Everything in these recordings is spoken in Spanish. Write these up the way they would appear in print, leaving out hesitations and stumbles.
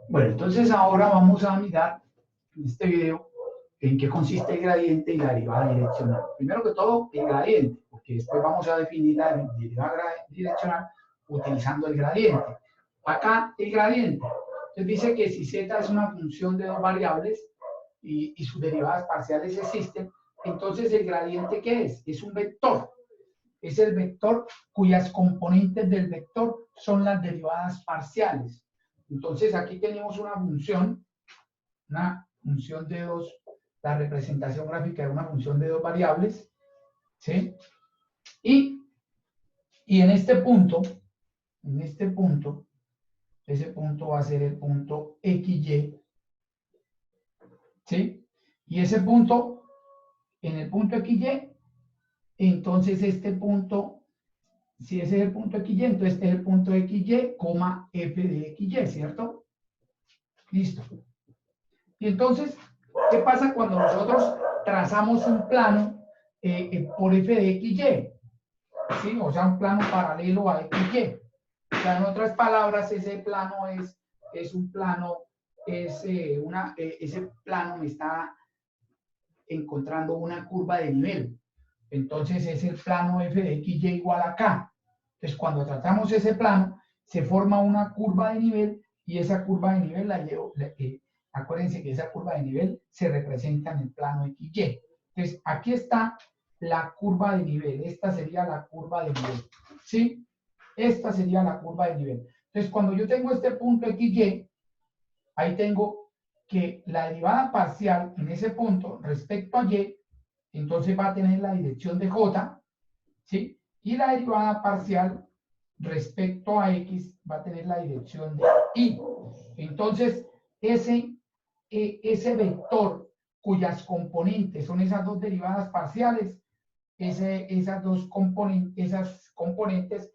Bueno, entonces ahora vamos a mirar en este video en qué consiste el gradiente y la derivada direccional. Primero que todo, el gradiente, porque después vamos a definir la derivada direccional utilizando el gradiente. Acá, el gradiente. Entonces dice que si z es una función de dos variables y sus derivadas parciales existen, entonces el gradiente, ¿qué es? Es un vector. Es el vector cuyas componentes del vector son las derivadas parciales. Entonces aquí tenemos una función de dos, la representación gráfica de una función de dos variables, ¿sí? Y en este punto, ese punto va a ser el punto XY, ¿sí? Y ese punto, en el punto XY, entonces este punto, si ese es el punto XY, entonces este es el punto XY, coma F de XY, ¿cierto? Listo. Y entonces, ¿qué pasa cuando nosotros trazamos un plano por F de XY? ¿Sí? O sea, un plano paralelo a XY. O sea, en otras palabras, ese plano es un plano, ese plano me está encontrando una curva de nivel. Entonces es el plano F de XY igual a K. Entonces cuando tratamos ese plano, se forma una curva de nivel y esa curva de nivel acuérdense que esa curva de nivel se representa en el plano XY. Entonces aquí está la curva de nivel. Esta sería la curva de nivel. ¿Sí? Esta sería la curva de nivel. Entonces cuando yo tengo este punto XY, ahí tengo que la derivada parcial en ese punto respecto a Y, entonces va a tener la dirección de J, ¿sí? Y la derivada parcial respecto a X va a tener la dirección de Y. Entonces, ese vector cuyas componentes son esas dos derivadas parciales, esas componentes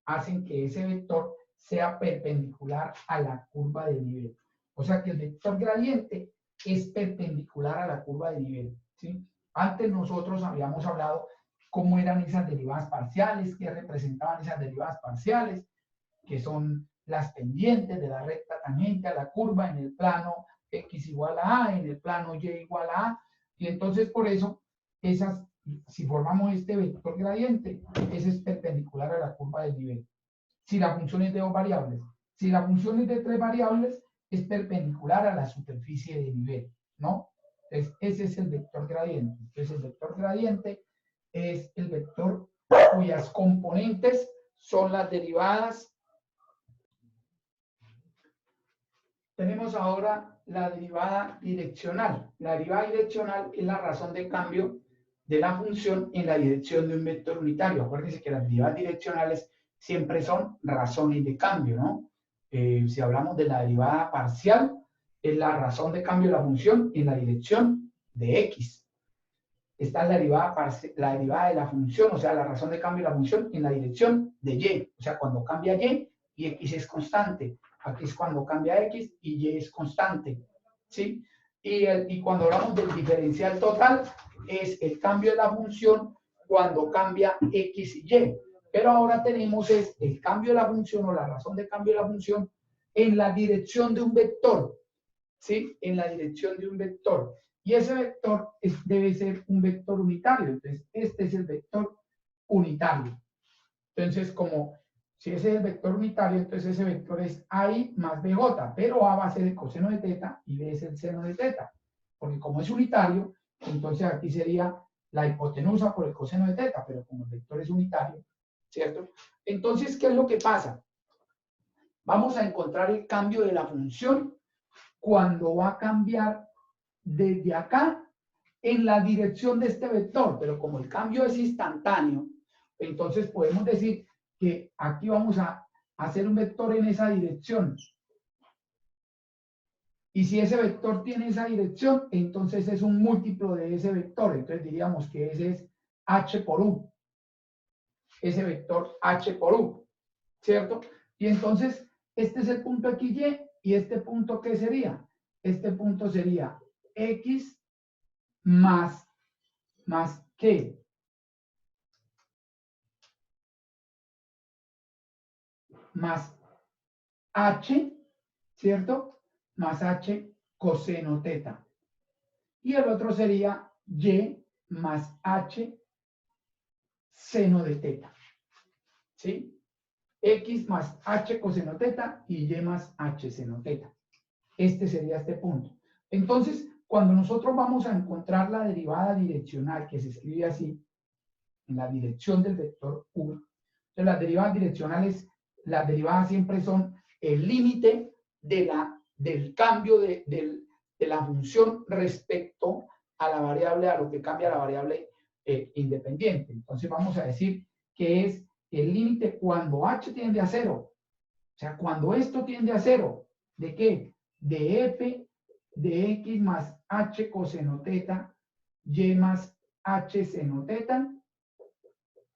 hacen que ese vector sea perpendicular a la curva de nivel. O sea que el vector gradiente es perpendicular a la curva de nivel, ¿sí? Antes nosotros habíamos hablado cómo eran esas derivadas parciales, qué representaban esas derivadas parciales, que son las pendientes de la recta tangente a la curva en el plano x igual a a, en el plano y igual a a, y entonces por eso si formamos este vector gradiente, ese es perpendicular a la curva del nivel. Si la función es de dos variables, si la función es de tres variables, es perpendicular a la superficie de nivel, ¿no? Entonces, ese es el vector gradiente. Entonces, el vector gradiente es el vector cuyas componentes son las derivadas. Tenemos ahora la derivada direccional. La derivada direccional es la razón de cambio de la función en la dirección de un vector unitario. Acuérdense que las derivadas direccionales siempre son razones de cambio, ¿no? Si hablamos de la derivada parcial, es la razón de cambio de la función en la dirección de x. Esta es la derivada de la función, o sea, la razón de cambio de la función en la dirección de y. O sea, cuando cambia y x es constante. Aquí es cuando cambia x y y es constante. ¿Sí? Y cuando hablamos del diferencial total, es el cambio de la función cuando cambia x y y. Pero ahora tenemos el cambio de la función o la razón de cambio de la función en la dirección de un vector. ¿Sí? En la dirección de un vector. Y ese vector debe ser un vector unitario. Entonces, este es el vector unitario. Entonces, como si ese es el vector unitario, entonces ese vector es AI más BJ, pero A va a ser el coseno de teta y B es el seno de teta. Porque como es unitario, entonces aquí sería la hipotenusa por el coseno de teta, pero como el vector es unitario, ¿cierto? Entonces, ¿qué es lo que pasa? Vamos a encontrar el cambio de la función cuando va a cambiar desde acá en la dirección de este vector, pero como el cambio es instantáneo, entonces podemos decir que aquí vamos a hacer un vector en esa dirección. Y si ese vector tiene esa dirección, entonces es un múltiplo de ese vector. Entonces diríamos que ese es h por u. Ese vector h por u, ¿cierto? Y entonces este es el punto XY y este punto ¿qué sería? Este punto sería x más ¿qué? Más h, ¿cierto? más h coseno teta. Y el otro sería y más h seno de teta. ¿Sí? X más h coseno teta y y más h seno teta. Este sería este punto. Entonces, cuando nosotros vamos a encontrar la derivada direccional, que se escribe así, en la dirección del vector U, entonces las derivadas direccionales, las derivadas siempre son el límite del cambio de la función respecto a la variable, a lo que cambia la variable independiente. Entonces vamos a decir que es el límite cuando h tiende a 0. O sea, cuando esto tiende a 0, ¿de qué? De f de x más h coseno teta, y más h seno teta,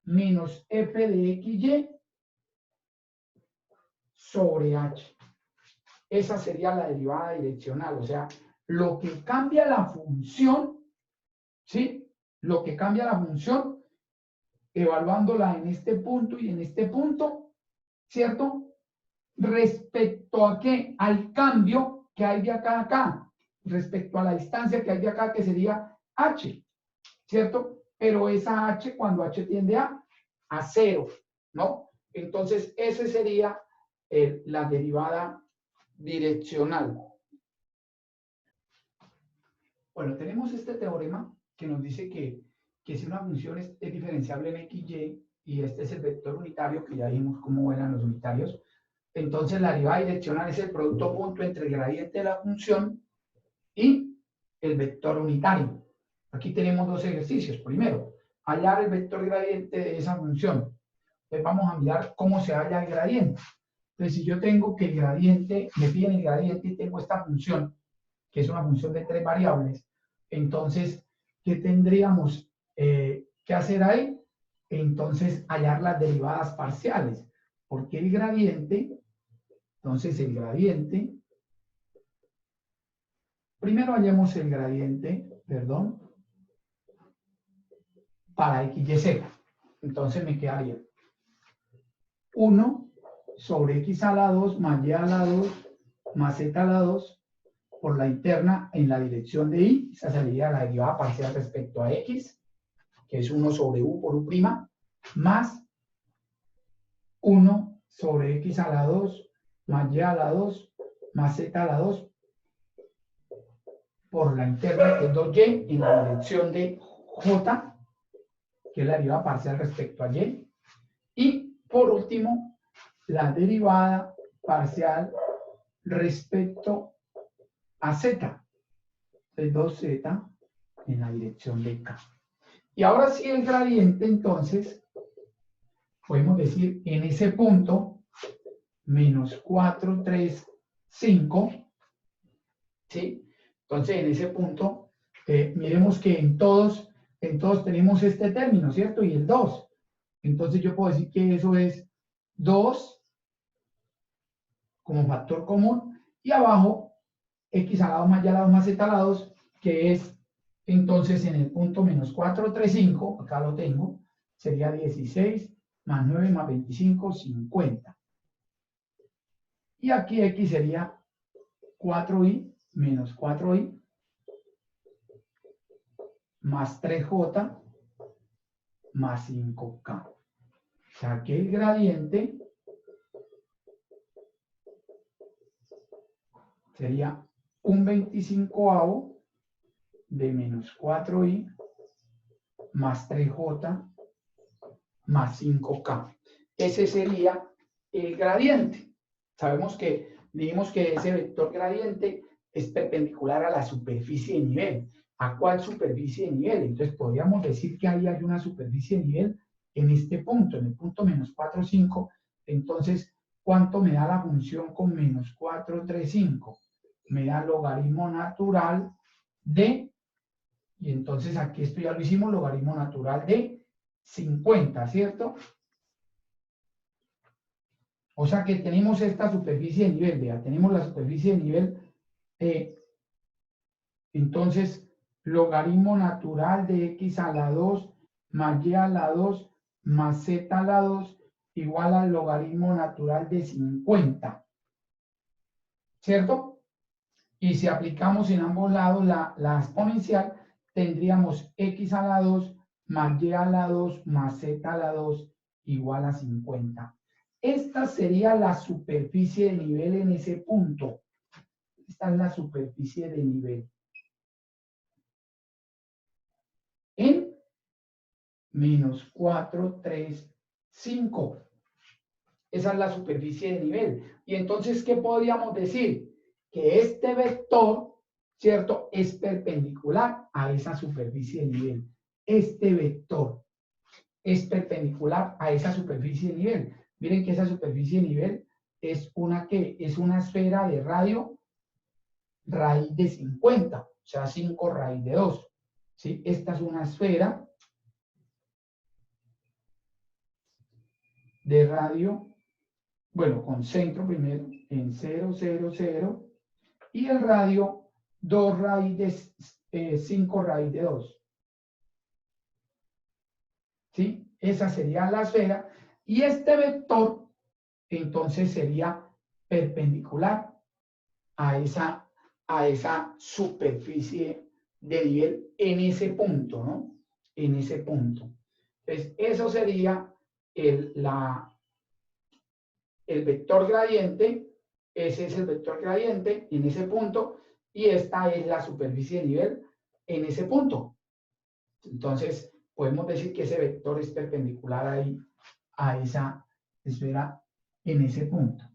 menos f de xy sobre h. Esa sería la derivada direccional. O sea, lo que cambia la función, ¿sí? Lo que cambia la función, evaluándola en este punto y en este punto, ¿cierto? ¿Respecto a qué? Al cambio que hay de acá a acá, respecto a la distancia que hay de acá, que sería h, ¿cierto? Pero esa h cuando h tiende a 0, ¿no? Entonces, ese sería la derivada direccional. Bueno, tenemos este teorema que nos dice que si una función es diferenciable en x, y este es el vector unitario, que ya vimos cómo eran los unitarios, entonces la derivada direccional es el producto punto entre el gradiente de la función y el vector unitario. Aquí tenemos dos ejercicios. Primero, hallar el vector gradiente de esa función. Entonces vamos a mirar cómo se halla el gradiente. Entonces si yo tengo que el gradiente, me piden el gradiente y tengo esta función, que es una función de 3 variables, entonces, ¿qué tendríamos que hacer ahí? Entonces, hallar las derivadas parciales. Porque el gradiente, entonces el gradiente, primero hallemos el gradiente, perdón, para x, y, z. Entonces me quedaría 1 sobre x a la 2 más y a la 2 más z a la 2 por la interna en la dirección de y. Esa sería la derivada parcial respecto a x, que es 1 sobre u por u', más 1 sobre x a la 2 más y a la 2 más z a la 2 por la interna, que es 2y, en la dirección de j, que es la derivada parcial respecto a y. Y por último, la derivada parcial respecto a z, de 2z en la dirección de k. Y ahora sí el gradiente, entonces, podemos decir en ese punto, menos 4, 3, 5, ¿sí? Entonces, en ese punto, miremos que en todos tenemos este término, ¿cierto? Y el 2. Entonces, yo puedo decir que eso es 2 como factor común, y abajo, x a la 2 más y a la 2 más z a la 2, que es, entonces, en el punto menos 4, 3, 5, acá lo tengo, sería 16 más 9 más 25, 50. Y aquí x sería 4i menos 4i más 3j más 5k. O sea que el gradiente sería un 25avo de menos 4i más 3j más 5k. Ese sería el gradiente. Sabemos que dijimos que ese vector gradiente es perpendicular a la superficie de nivel. ¿A cuál superficie de nivel? Entonces podríamos decir que ahí hay una superficie de nivel en este punto, en el punto menos 4, 5. Entonces, ¿cuánto me da la función con menos 4, 3, 5? Me da logaritmo natural de, y entonces aquí esto ya lo hicimos, logaritmo natural de 50, ¿cierto? O sea que tenemos esta superficie de nivel, vea, tenemos la superficie de nivel, entonces, logaritmo natural de x a la 2 más y a la 2 más z a la 2 igual al logaritmo natural de 50, ¿cierto? Y si aplicamos en ambos lados la exponencial, tendríamos x a la 2 más y a la 2 más z a la 2 igual a 50. Esta sería la superficie de nivel en ese punto. Esta es la superficie de nivel. En menos 4, 3, 5. Esa es la superficie de nivel. Y entonces, ¿qué podríamos decir? Que este vector, ¿cierto?, es perpendicular a esa superficie de nivel. Este vector es perpendicular a esa superficie de nivel. Miren que esa superficie de nivel es una, ¿qué? Es una esfera de radio raíz de 50, o sea, 5 raíz de 2. ¿Sí? Esta es una esfera de radio, bueno, con centro primero en 0, 0, 0, y el radio 2 raíz de 5 raíz de 2. ¿Sí? Esa sería la esfera. Y este vector, entonces, sería perpendicular a esa superficie de nivel en ese punto, ¿no? En ese punto. Entonces, eso sería el vector gradiente. Ese es el vector gradiente en ese punto, y esta es la superficie de nivel en ese punto. Entonces, podemos decir que ese vector es perpendicular ahí a esa esfera en ese punto.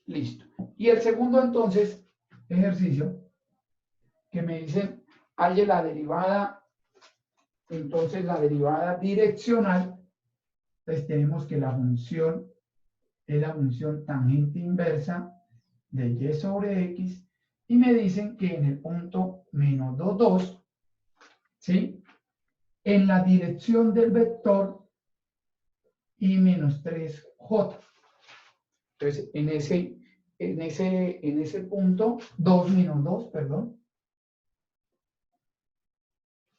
Listo. Y el segundo, entonces, ejercicio, que me dicen, halle la derivada, entonces la derivada direccional, pues tenemos que la función es la función tangente inversa de y sobre x, y me dicen que en el punto menos 2, 2, ¿sí? En la dirección del vector y menos 3j. Entonces, en ese punto, 2 menos 2, perdón,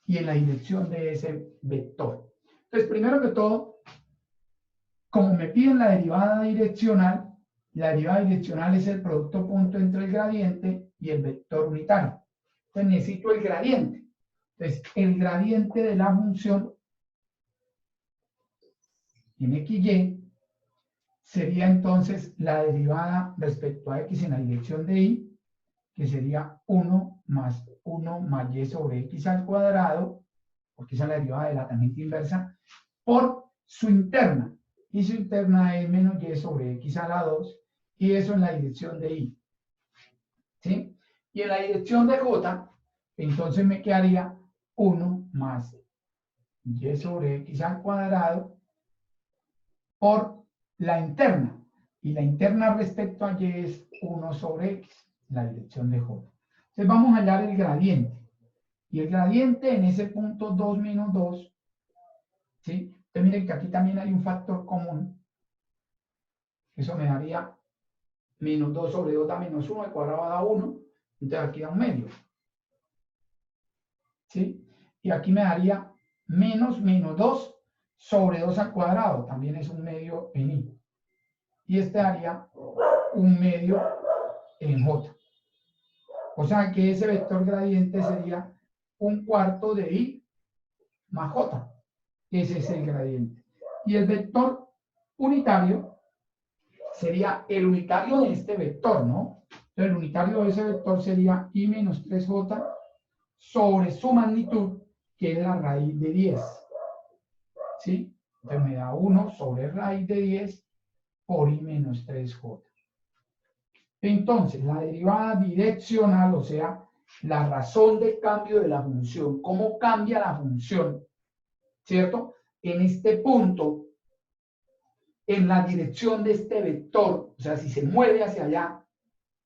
y en la dirección de ese vector. Entonces, primero que todo, como me piden la derivada direccional es el producto punto entre el gradiente y el vector unitario. Entonces, necesito el gradiente. Entonces, el gradiente de la función en xy sería entonces la derivada respecto a x en la dirección de y, que sería 1 más y sobre x al cuadrado, porque esa es la derivada de la tangente inversa, por su interna. Y su interna es menos y sobre x a la 2, y eso en la dirección de y. ¿Sí? Y en la dirección de j, entonces me quedaría 1 más y sobre x al cuadrado por la interna. Y la interna respecto a y es 1 sobre x, la dirección de j. Entonces vamos a hallar el gradiente. Y el gradiente en ese punto 2 menos 2, ¿sí? Entonces miren que aquí también hay un factor común. Eso me daría menos 2 sobre 2 da menos 1, el cuadrado da 1. Entonces aquí da un medio. ¿Sí? Y aquí me daría menos 2 sobre 2 al cuadrado. También es un medio en y. Y este daría un medio en j. O sea que ese vector gradiente sería un cuarto de i más j. Ese es el gradiente. Y el vector unitario sería el unitario de este vector, ¿no? Entonces, el unitario de ese vector sería i menos 3j sobre su magnitud, que es la raíz de 10. ¿Sí? Entonces me da 1 sobre raíz de 10 por i menos 3j. Entonces, la derivada direccional, o sea, la razón de cambio de la función, cómo cambia la función, ¿cierto? En este punto, en la dirección de este vector, o sea, si se mueve hacia allá,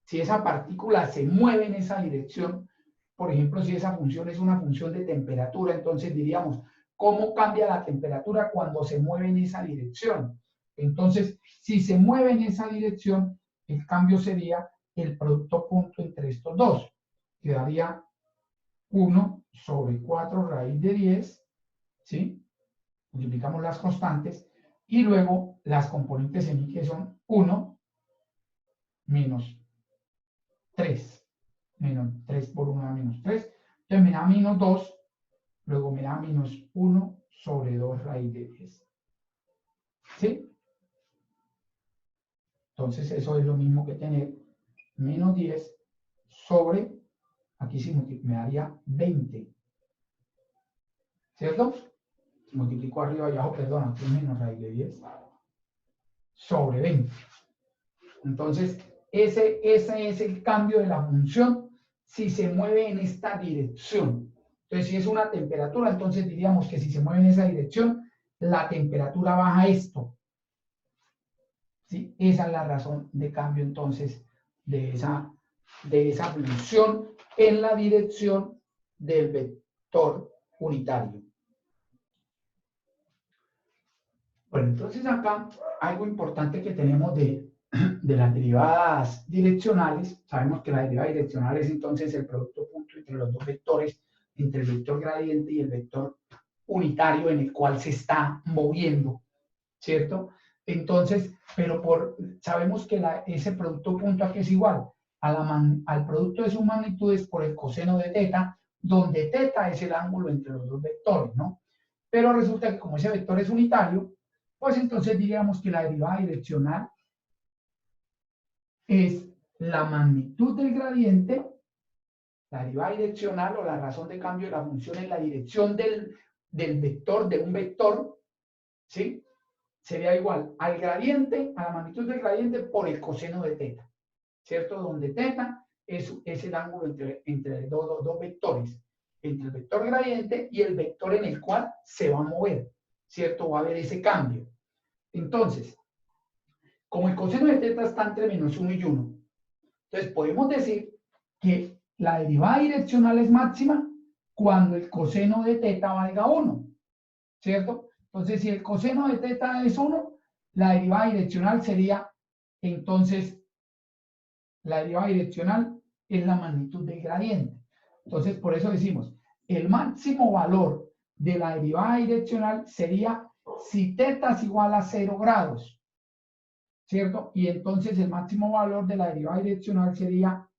si esa partícula se mueve en esa dirección, por ejemplo, si esa función es una función de temperatura, entonces diríamos, ¿cómo cambia la temperatura cuando se mueve en esa dirección? Entonces, si se mueve en esa dirección, el cambio sería el producto punto entre estos dos. Quedaría 1 sobre 4 raíz de 10, ¿sí? Multiplicamos las constantes, Y luego las componentes en I que son 1 menos 3. Menos 3 por 1 da menos 3. Entonces me da menos 2. Luego me da menos 1 sobre 2 raíz de 10. ¿Sí? Entonces eso es lo mismo que tener menos 10 sobre, aquí sí me daría 20. ¿Cierto? Multiplico arriba y abajo, perdón, aquí menos raíz de 10 sobre 20. Entonces, ese es el cambio de la función si se mueve en esta dirección. Entonces, si es una temperatura, entonces diríamos que si se mueve en esa dirección, la temperatura baja esto. ¿Sí? Esa es la razón de cambio, entonces, de esa función en la dirección del vector unitario. Bueno, entonces acá algo importante que tenemos de las derivadas direccionales, sabemos que la derivada direccional es entonces el producto punto entre los dos vectores, entre el vector gradiente y el vector unitario en el cual se está moviendo, ¿cierto? Entonces, pero sabemos que ese producto punto aquí es igual al producto de sus magnitudes por el coseno de teta, donde teta es el ángulo entre los dos vectores, ¿no? Pero resulta que como ese vector es unitario, pues entonces diríamos que la derivada direccional es la magnitud del gradiente, la derivada direccional o la razón de cambio de la función en la dirección del vector, de un vector, ¿sí? Sería igual al gradiente, a la magnitud del gradiente por el coseno de teta, ¿cierto? Donde teta es el ángulo entre dos vectores, entre el vector gradiente y el vector en el cual se va a mover, ¿cierto? Va a haber ese cambio. Entonces, como el coseno de teta está entre menos 1 y 1, entonces podemos decir que la derivada direccional es máxima cuando el coseno de teta valga 1, ¿cierto? Entonces, si el coseno de teta es 1, la derivada direccional sería, entonces, la derivada direccional es la magnitud del gradiente. Entonces, por eso decimos, el máximo valor de la derivada direccional sería si teta es igual a 0 grados, ¿cierto? Y entonces el máximo valor de la derivada direccional sería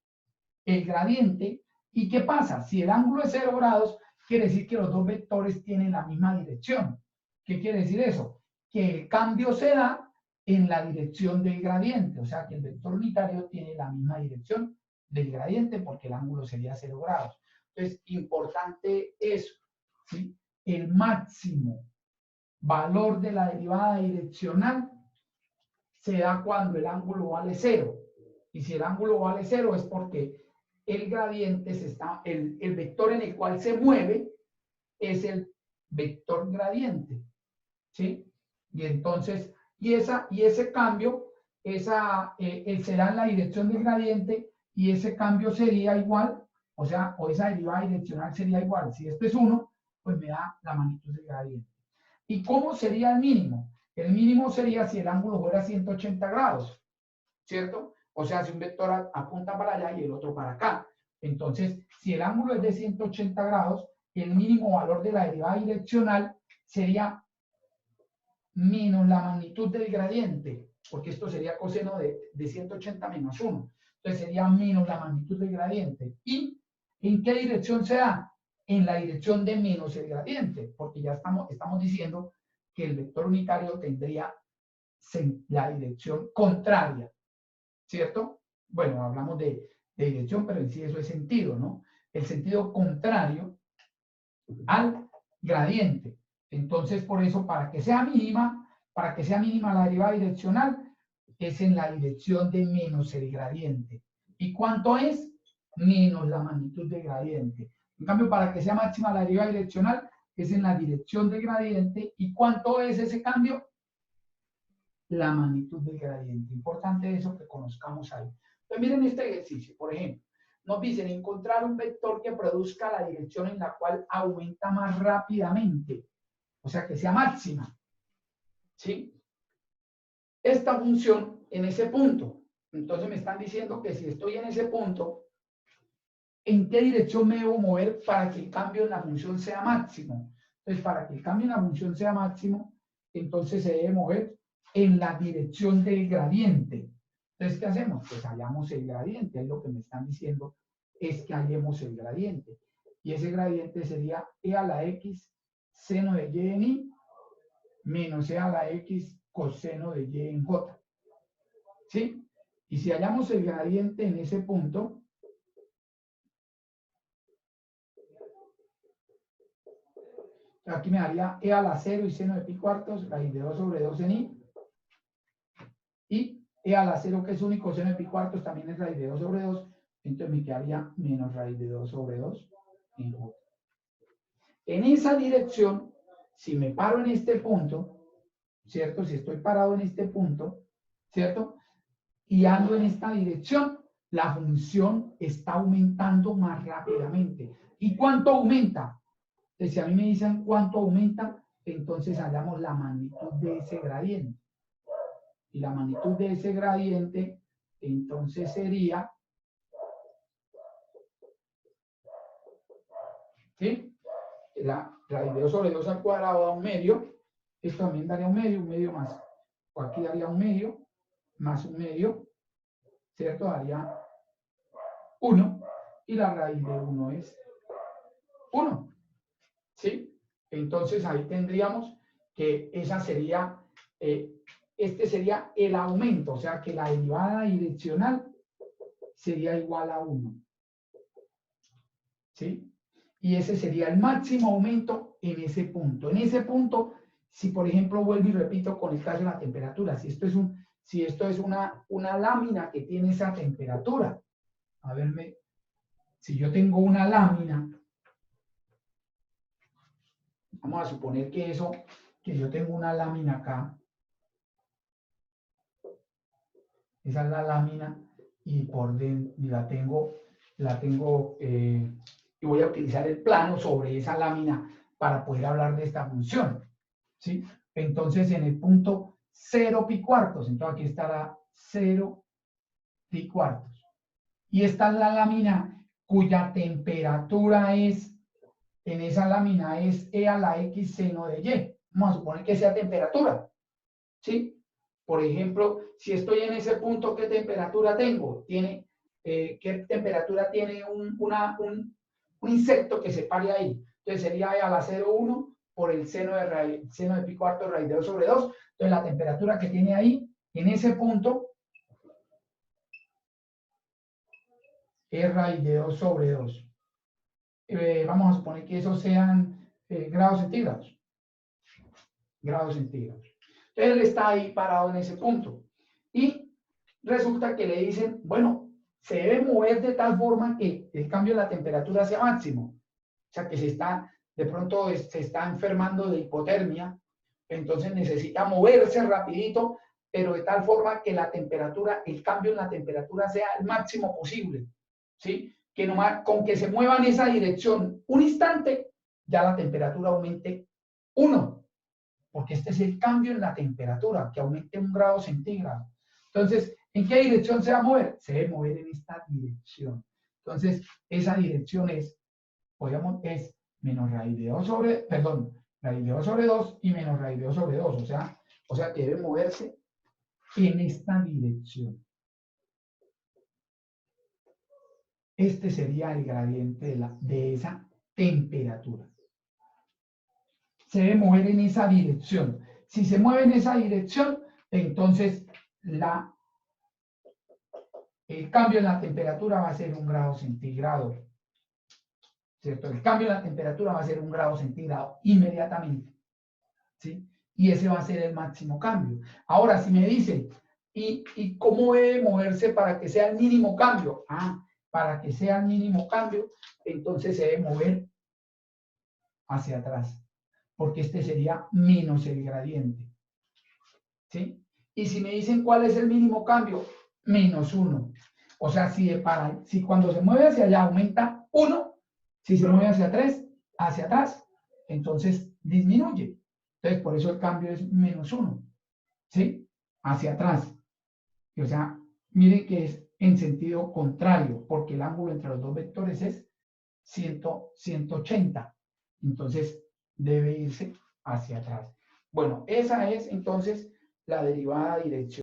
el gradiente. ¿Y qué pasa? Si el ángulo es 0 grados, quiere decir que los dos vectores tienen la misma dirección. ¿Qué quiere decir eso? Que el cambio se da en la dirección del gradiente, o sea que el vector unitario tiene la misma dirección del gradiente porque el ángulo sería 0 grados. Entonces, importante eso, ¿sí? El máximo valor de la derivada direccional se da cuando el ángulo vale 0. Y si el ángulo vale 0 es porque el gradiente el vector en el cual se mueve es el vector gradiente, ¿sí? Y entonces, ese cambio, será en la dirección del gradiente y ese cambio sería igual, o sea, o esa derivada direccional sería igual. Si esto es 1, pues me da la magnitud del gradiente. ¿Y cómo sería el mínimo? El mínimo sería si el ángulo fuera 180 grados, ¿cierto? O sea, si un vector apunta para allá y el otro para acá. Entonces, si el ángulo es de 180 grados, el mínimo valor de la derivada direccional sería menos la magnitud del gradiente, porque esto sería coseno de 180 menos 1. Entonces sería menos la magnitud del gradiente. ¿Y en qué dirección se da? En la dirección de menos el gradiente, porque ya estamos diciendo que el vector unitario tendría la dirección contraria, ¿cierto? Bueno, hablamos de dirección, pero en sí eso es sentido, ¿no? El sentido contrario al gradiente. Entonces, por eso, para que sea mínima la derivada direccional, es en la dirección de menos el gradiente. ¿Y cuánto es? Menos la magnitud del gradiente. En cambio, para que sea máxima la derivada direccional, es en la dirección del gradiente. ¿Y cuánto es ese cambio? La magnitud del gradiente. Importante eso que conozcamos ahí. Entonces, miren este ejercicio, por ejemplo. Nos dicen encontrar un vector que produzca la dirección en la cual aumenta más rápidamente, o sea, que sea máxima, ¿sí? Esta función en ese punto. Entonces me están diciendo que si estoy en ese punto, ¿en qué dirección me debo mover para que el cambio en la función sea máximo? Entonces, para que el cambio en la función sea máximo, entonces se debe mover en la dirección del gradiente. Entonces, ¿qué hacemos? Pues hallamos el gradiente, es lo que me están diciendo, es que hallemos el gradiente. Y ese gradiente sería e a la x seno de y en y menos e a la x coseno de y en j. ¿Sí? Y si hallamos el gradiente en ese punto, aquí me daría e a la 0 y seno de pi cuartos, raíz de 2 sobre 2 en y. Y e a la 0, que es único, seno de pi cuartos, también es raíz de 2 sobre 2. Entonces me quedaría menos raíz de 2 sobre 2 en j. En esa dirección, si me paro en este punto, ¿cierto? Si estoy parado en este punto, ¿cierto? Y ando en esta dirección, la función está aumentando más rápidamente. ¿Y cuánto aumenta? Entonces, si a mí me dicen cuánto aumenta, entonces hallamos la magnitud de ese gradiente. Y la magnitud de ese gradiente, entonces sería, ¿sí? La raíz de 2 sobre 2 al cuadrado da un medio. Esto también daría un medio más. O aquí daría un medio, más un medio, ¿cierto? Daría 1. Y la raíz de 1 es 1. ¿Sí? Entonces ahí tendríamos que esa sería, este sería el aumento, o sea que la derivada direccional sería igual a 1. ¿Sí? Y ese sería el máximo aumento en ese punto. En ese punto, si por ejemplo vuelvo y repito con el caso de la temperatura, si esto es una lámina que tiene esa temperatura, a ver, si yo tengo una lámina, vamos a suponer que yo tengo una lámina acá, esa es la lámina y por dentro y voy a utilizar el plano sobre esa lámina para poder hablar de esta función, ¿sí? Entonces en el punto 0 pi cuartos, entonces aquí estará 0 pi cuartos. Y esta es la lámina cuya temperatura en esa lámina es E a la X seno de Y. Vamos a suponer que sea temperatura, ¿sí? Por ejemplo, si estoy en ese punto, ¿qué temperatura tengo? ¿Qué temperatura tiene un insecto que se pare ahí? Entonces sería E a la 0,1 por el seno de pi cuarto raíz de 2 sobre 2. Entonces la temperatura que tiene ahí, en ese punto, es raíz de 2 sobre 2. Vamos a suponer que esos sean grados centígrados. Grados centígrados. Entonces él está ahí parado en ese punto. Y resulta que le dicen, bueno, se debe mover de tal forma que el cambio de la temperatura sea máximo. O sea, que de pronto se está enfermando de hipotermia, entonces necesita moverse rapidito, pero de tal forma que el cambio en la temperatura sea el máximo posible. ¿Sí? Que nomás con que se mueva en esa dirección un instante, ya la temperatura aumente 1, porque este es el cambio en la temperatura, que aumente 1 grado centígrado. Entonces, ¿en qué dirección se va a mover? Se debe mover en esta dirección. Entonces, esa dirección es menos raíz de 2 sobre, perdón, raíz de 2 sobre 2 y menos raíz de 2 sobre 2. O sea que debe moverse en esta dirección. Este sería el gradiente de esa temperatura. Se debe mover en esa dirección. Si se mueve en esa dirección, entonces el cambio en la temperatura va a ser 1 grado centígrado. ¿Cierto? El cambio en la temperatura va a ser 1 grado centígrado inmediatamente. ¿Sí? Y ese va a ser el máximo cambio. Ahora, si me dicen, ¿y cómo debe moverse para que sea el mínimo cambio? Para que sea el mínimo cambio, entonces se debe mover hacia atrás, porque este sería menos el gradiente. ¿Sí? Y si me dicen cuál es el mínimo cambio, menos 1. O sea, si cuando se mueve hacia allá aumenta 1, si se mueve hacia atrás, entonces disminuye. Entonces, por eso el cambio es menos 1. ¿Sí? Hacia atrás. O sea, miren que es en sentido contrario, porque el ángulo entre los dos vectores es 180. Entonces, debe irse hacia atrás. Bueno, esa es entonces la derivada direccional.